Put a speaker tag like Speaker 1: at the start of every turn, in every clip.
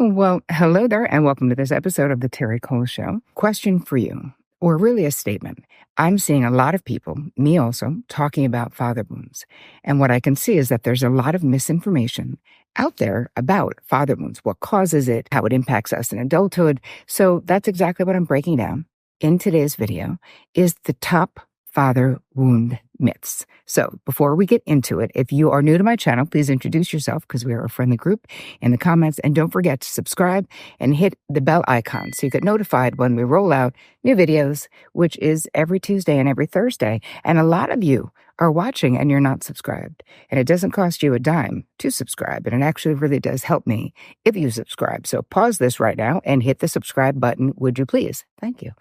Speaker 1: Well, hello there, and welcome to this episode of the Terri Cole Show. Question for you, or really a statement. I'm seeing a lot of people, me also, talking about father wounds. And what I can see is that there's a lot of misinformation out there about father wounds, what causes it, how it impacts us in adulthood. So that's exactly what I'm breaking down in today's video, is the top father wound myths. So before we get into it, if you are new to my channel, please introduce yourself because we are a friendly group in the comments. And don't forget to subscribe and hit the bell icon so you get notified when we roll out new videos, which is every Tuesday and every Thursday. And a lot of you are watching and you're not subscribed. And it doesn't cost you a dime to subscribe. And it actually really does help me if you subscribe. So pause this right now and hit the subscribe button, would you please? Thank you.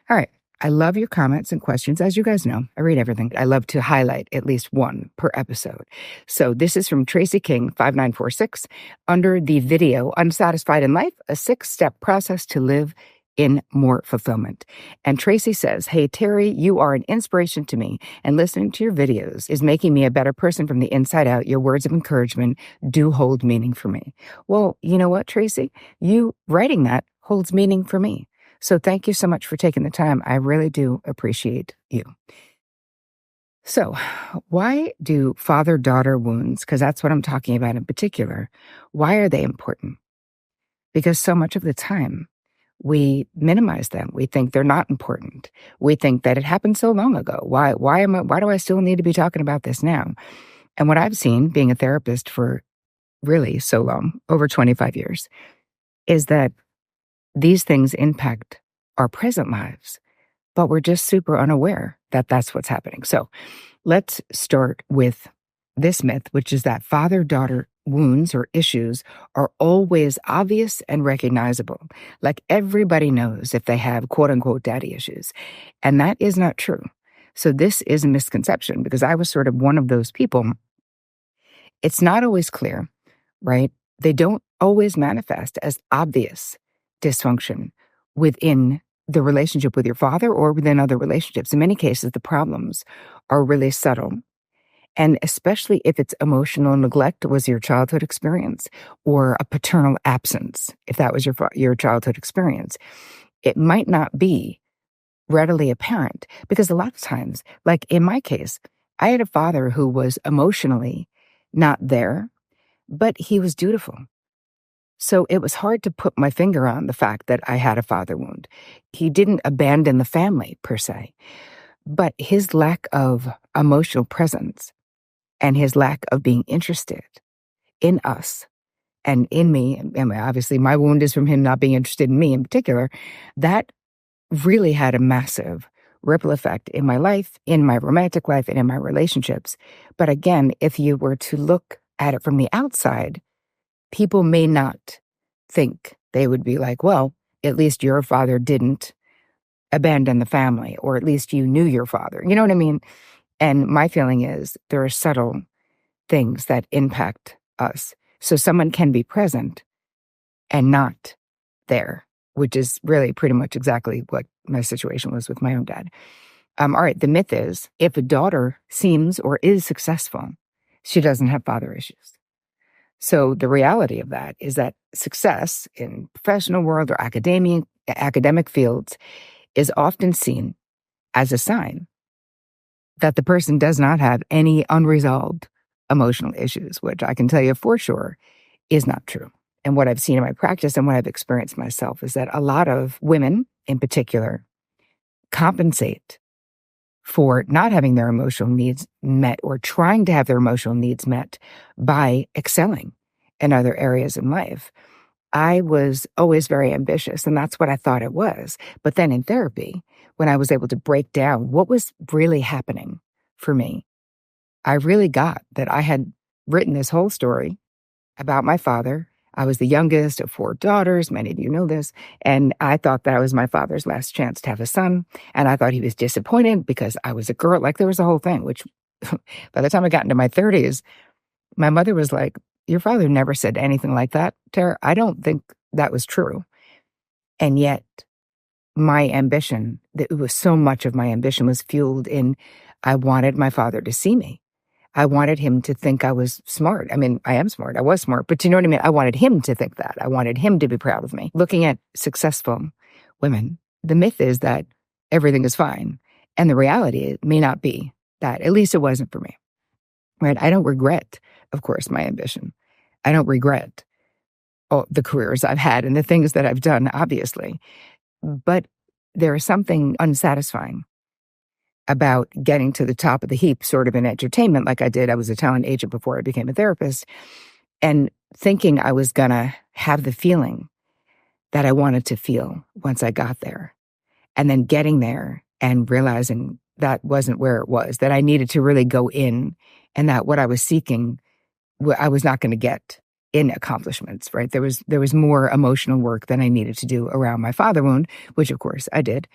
Speaker 1: All right. I love your comments and questions. As you guys know, I read everything. I love to highlight at least one per episode. So this is from Tracy King, 5946, under the video, Unsatisfied in Life, a 6-step process to live in more fulfillment. And Tracy says, "Hey, Terri, you are an inspiration to me, and listening to your videos is making me a better person from the inside out. Your words of encouragement do hold meaning for me." Well, you know what, Tracy? You writing that holds meaning for me. So thank you so much for taking the time. I really do appreciate you. So why do father-daughter wounds, because that's what I'm talking about in particular, why are they important? Because so much of the time we minimize them. We think they're not important. We think that it happened so long ago. Why do I still need to be talking about this now? And what I've seen being a therapist for really so long, over 25 years, is that these things impact our present lives, but we're just super unaware that that's what's happening. So let's start with this myth, which is that father-daughter wounds or issues are always obvious and recognizable. Like everybody knows if they have quote-unquote daddy issues. And that is not true. So this is a misconception because I was sort of one of those people. It's not always clear, right? They don't always manifest as obvious dysfunction within the relationship with your father or within other relationships. In many cases, the problems are really subtle. And especially if it's emotional neglect was your childhood experience, or a paternal absence, if that was your childhood experience, it might not be readily apparent. Because a lot of times, like in my case, I had a father who was emotionally not there, but he was dutiful. So it was hard to put my finger on the fact that I had a father wound. He didn't abandon the family per se, but his lack of emotional presence and his lack of being interested in us and in me, and obviously my wound is from him not being interested in me in particular, that really had a massive ripple effect in my life, in my romantic life, and in my relationships. But again, if you were to look at it from the outside, people may not think. They would be like, well, at least your father didn't abandon the family, or at least you knew your father. You know what I mean? And my feeling is there are subtle things that impact us. So someone can be present and not there, which is really pretty much exactly what my situation was with my own dad. All right, the myth is if a daughter seems or is successful, she doesn't have father issues. So the reality of that is that success in professional world or academic fields is often seen as a sign that the person does not have any unresolved emotional issues, which I can tell you for sure is not true. And what I've seen in my practice and what I've experienced myself is that a lot of women in particular compensate for not having their emotional needs met or trying to have their emotional needs met by excelling in other areas in life. I was always very ambitious, and that's what I thought it was. But then in therapy, when I was able to break down what was really happening for me, I really got that I had written this whole story about my father. I was the youngest of 4 daughters. Many of you know this. And I thought that was my father's last chance to have a son. And I thought he was disappointed because I was a girl. Like there was a whole thing, which by the time I got into my 30s, my mother was like, "Your father never said anything like that, Tara." I don't think that was true. And yet my ambition, it was so much of my ambition was fueled in, I wanted my father to see me. I wanted him to think I was smart. I mean, I am smart. I was smart, but you know what I mean? I wanted him to think that. I wanted him to be proud of me. Looking at successful women, the myth is that everything is fine. And the reality may not be that. At least it wasn't for me, right? I don't regret, of course, my ambition. I don't regret all the careers I've had and the things that I've done, obviously. But there is something unsatisfying about getting to the top of the heap, sort of in entertainment, like I did. I was a talent agent before I became a therapist, and thinking I was going to have the feeling that I wanted to feel once I got there. And then getting there and realizing that wasn't where it was, that I needed to really go in, and that what I was seeking, I was not going to get in accomplishments, right? There was more emotional work than I needed to do around my father wound, which of course I did.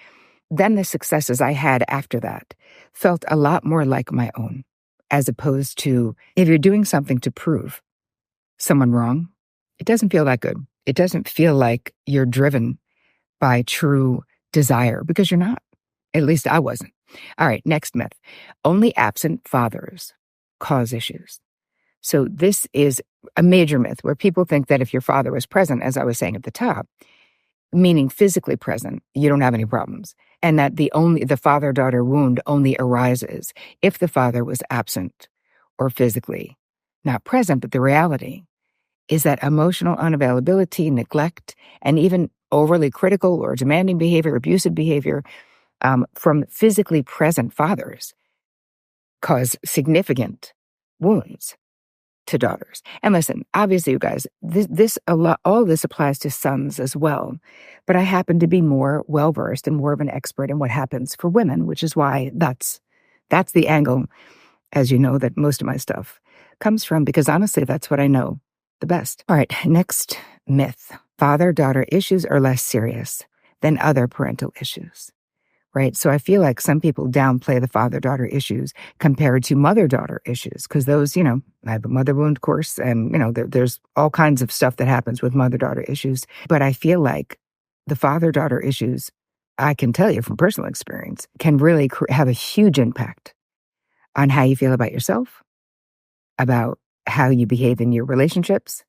Speaker 1: Then the successes I had after that felt a lot more like my own, as opposed to if you're doing something to prove someone wrong, it doesn't feel that good. It doesn't feel like you're driven by true desire, because you're not. At least I wasn't. All right, next myth. Only absent fathers cause issues. So this is a major myth where people think that if your father was present, as I was saying at the top, meaning physically present, you don't have any problems. And that the father-daughter wound only arises if the father was absent or physically not present. But the reality is that emotional unavailability, neglect, and even overly critical or demanding behavior, abusive behavior from physically present fathers cause significant wounds to daughters. And listen, obviously, you guys, all this applies to sons as well. But I happen to be more well-versed and more of an expert in what happens for women, which is why that's the angle, as you know, that most of my stuff comes from, because honestly, that's what I know the best. All right, next myth. Father-daughter issues are less serious than other parental issues. Right. So I feel like some people downplay the father-daughter issues compared to mother-daughter issues, because those, I have a mother wound course, and, there's all kinds of stuff that happens with mother-daughter issues. But I feel like the father-daughter issues, I can tell you from personal experience, can really have a huge impact on how you feel about yourself, about how you behave in your relationships.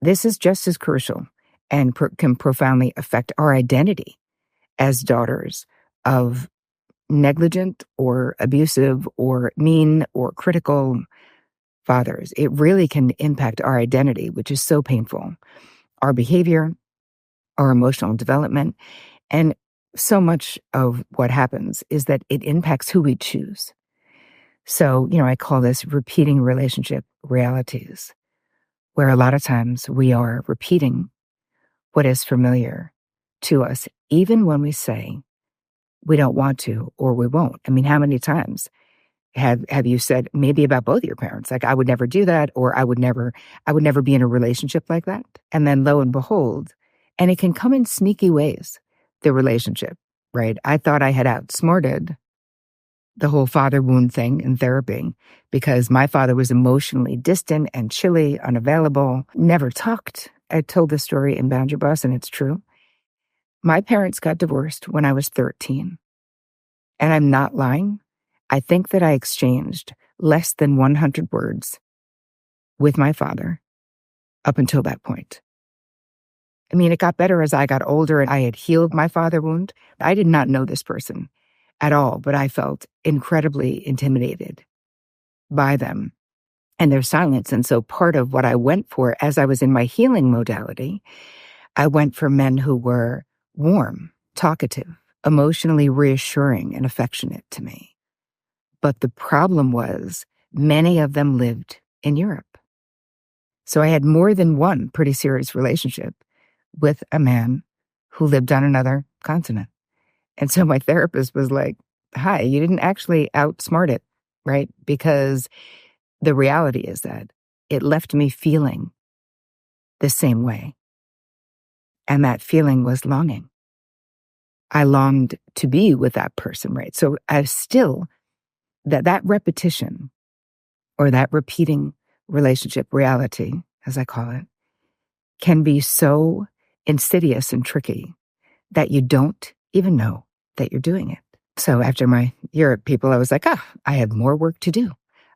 Speaker 1: This is just as crucial and can profoundly affect our identity as daughters of negligent or abusive or mean or critical fathers. It really can impact our identity, which is so painful, our behavior, our emotional development. And so much of what happens is that it impacts who we choose. So, I call this repeating relationship realities, where a lot of times we are repeating what is familiar to us, even when we say, we don't want to, or we won't. I mean, how many times have you said maybe about both of your parents, like, I would never do that, or I would never be in a relationship like that? And then lo and behold, and it can come in sneaky ways, the relationship, right? I thought I had outsmarted the whole father wound thing in therapy, because my father was emotionally distant and chilly, unavailable, never talked. I told this story in Boundary Boss, and it's true. My parents got divorced when I was 13. And I'm not lying. I think that I exchanged less than 100 words with my father up until that point. I mean, it got better as I got older and I had healed my father wound. I did not know this person at all, but I felt incredibly intimidated by them and their silence. And so part of what I went for as I was in my healing modality, I went for men who were warm, talkative, emotionally reassuring and affectionate to me. But the problem was many of them lived in Europe. So I had more than one pretty serious relationship with a man who lived on another continent. And so my therapist was like, hi, you didn't actually outsmart it, right? Because the reality is that it left me feeling the same way. And that feeling was longing. I longed to be with that person, right? So I still, that repetition or that repeating relationship reality, as I call it, can be so insidious and tricky that you don't even know that you're doing it. So after my Europe people, I was like, I have more work to do.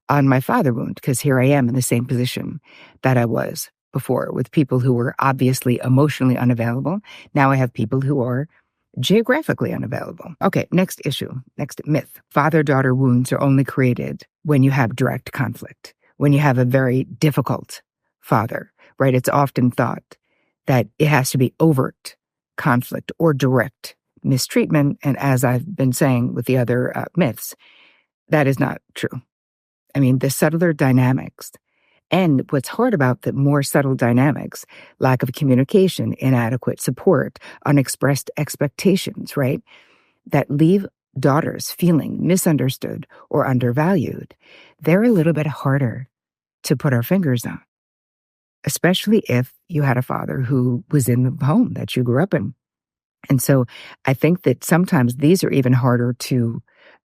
Speaker 1: on my father wound, because here I am in the same position that I was before with people who were obviously emotionally unavailable. Now I have people who are geographically unavailable. Okay, next issue, next myth. Father-daughter wounds are only created when you have direct conflict, when you have a very difficult father, right? It's often thought that it has to be overt conflict or direct mistreatment. And as I've been saying with the other myths, that is not true. I mean, the subtler dynamics, and what's hard about the more subtle dynamics, lack of communication, inadequate support, unexpressed expectations, right, that leave daughters feeling misunderstood or undervalued, they're a little bit harder to put our fingers on, especially if you had a father who was in the home that you grew up in. And so I think that sometimes these are even harder to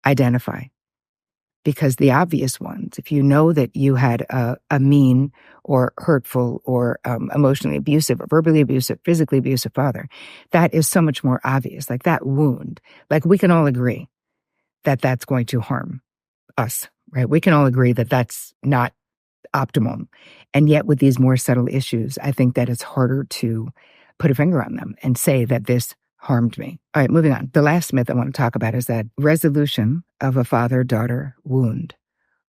Speaker 1: identify. Because the obvious ones, if you know that you had a mean or hurtful or emotionally abusive or verbally abusive, physically abusive father, that is so much more obvious. Like that wound, like we can all agree that that's going to harm us, right? We can all agree that that's not optimal. And yet with these more subtle issues, I think that it's harder to put a finger on them and say that this harmed me. All right, moving on. The last myth I want to talk about is that resolution of a father-daughter wound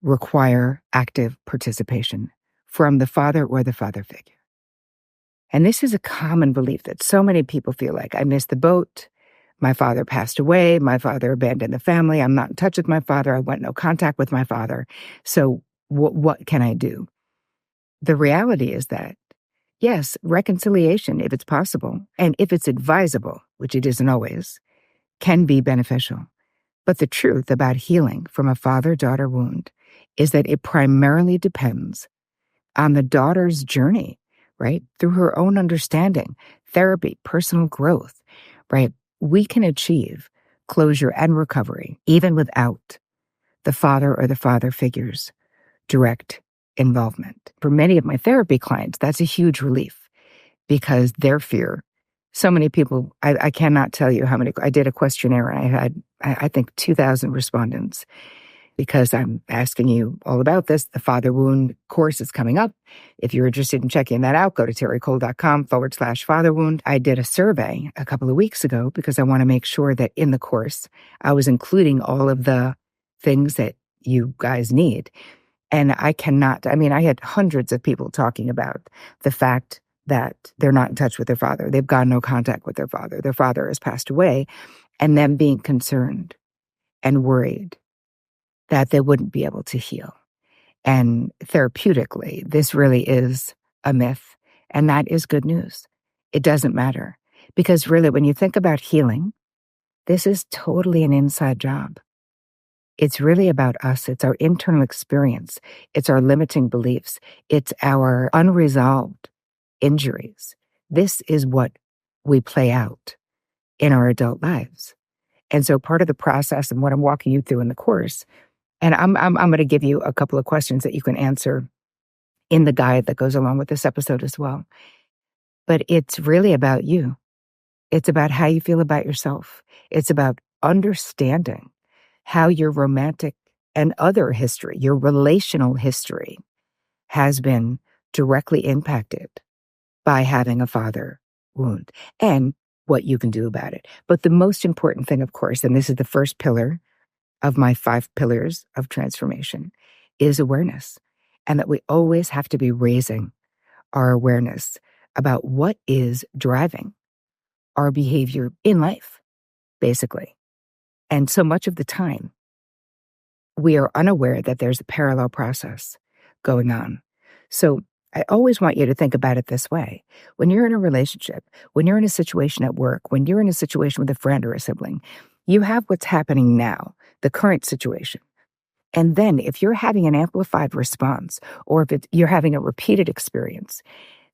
Speaker 1: require active participation from the father or the father figure. And this is a common belief that so many people feel like, I missed the boat, my father passed away, my father abandoned the family, I'm not in touch with my father, I want no contact with my father, so what can I do? The reality is that yes, reconciliation, if it's possible, and if it's advisable, which it isn't always, can be beneficial. But the truth about healing from a father-daughter wound is that it primarily depends on the daughter's journey, right? Through her own understanding, therapy, personal growth, right? We can achieve closure and recovery even without the father or the father figure's direct involvement. For many of my therapy clients, that's a huge relief because their fear, so many people, I cannot tell you how many, I did a questionnaire and I had, I think, 2,000 respondents because I'm asking you all about this. The Father Wound course is coming up. If you're interested in checking that out, go to terricole.com/father wound. I did a survey a couple of weeks ago because I want to make sure that in the course, I was including all of the things that you guys need. And I had hundreds of people talking about the fact that they're not in touch with their father. They've got no contact with their father. Their father has passed away, and them being concerned and worried that they wouldn't be able to heal. And therapeutically, this really is a myth, and that is good news. It doesn't matter. Because really, when you think about healing, this is totally an inside job. It's really about us. It's our internal experience. It's our limiting beliefs. It's our unresolved injuries. This is what we play out in our adult lives. And so part of the process and what I'm walking you through in the course, and I'm going to give you a couple of questions that you can answer in the guide that goes along with this episode as well. But it's really about you. It's about how you feel about yourself. It's about understanding how your romantic and other history, your relational history, has been directly impacted by having a father wound and what you can do about it. But the most important thing, of course, and this is the first pillar of my 5 pillars of transformation, is awareness. And that we always have to be raising our awareness about what is driving our behavior in life, basically. And so much of the time, we are unaware that there's a parallel process going on. So I always want you to think about it this way. When you're in a relationship, when you're in a situation at work, when you're in a situation with a friend or a sibling, you have what's happening now, the current situation. And then if you're having an amplified response, or if you're having a repeated experience,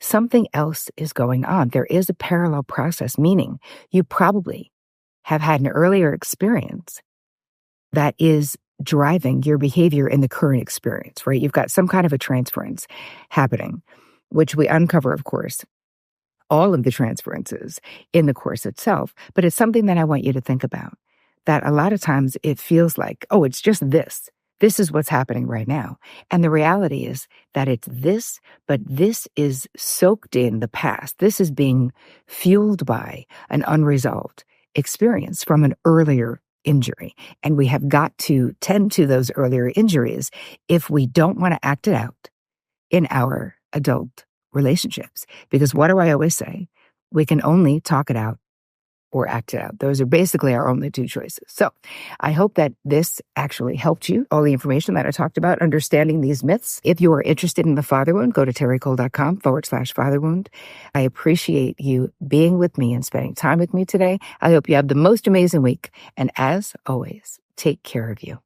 Speaker 1: something else is going on. There is a parallel process, meaning you probably have had an earlier experience that is driving your behavior in the current experience, right? You've got some kind of a transference happening, which we uncover, of course, all of the transferences in the course itself. But it's something that I want you to think about, that a lot of times it feels like, oh, it's just this This is what's happening right now. And the reality is that it's this, but this is soaked in the past. This is being fueled by an unresolved experience from an earlier injury. And we have got to tend to those earlier injuries if we don't want to act it out in our adult relationships. Because what do I always say? We can only talk it out or act it out. Those are basically our only two choices. So I hope that this actually helped you. All the information that I talked about, understanding these myths. If you are interested in the father wound, go to terricole.com/father wound. I appreciate you being with me and spending time with me today. I hope you have the most amazing week. And as always, take care of you.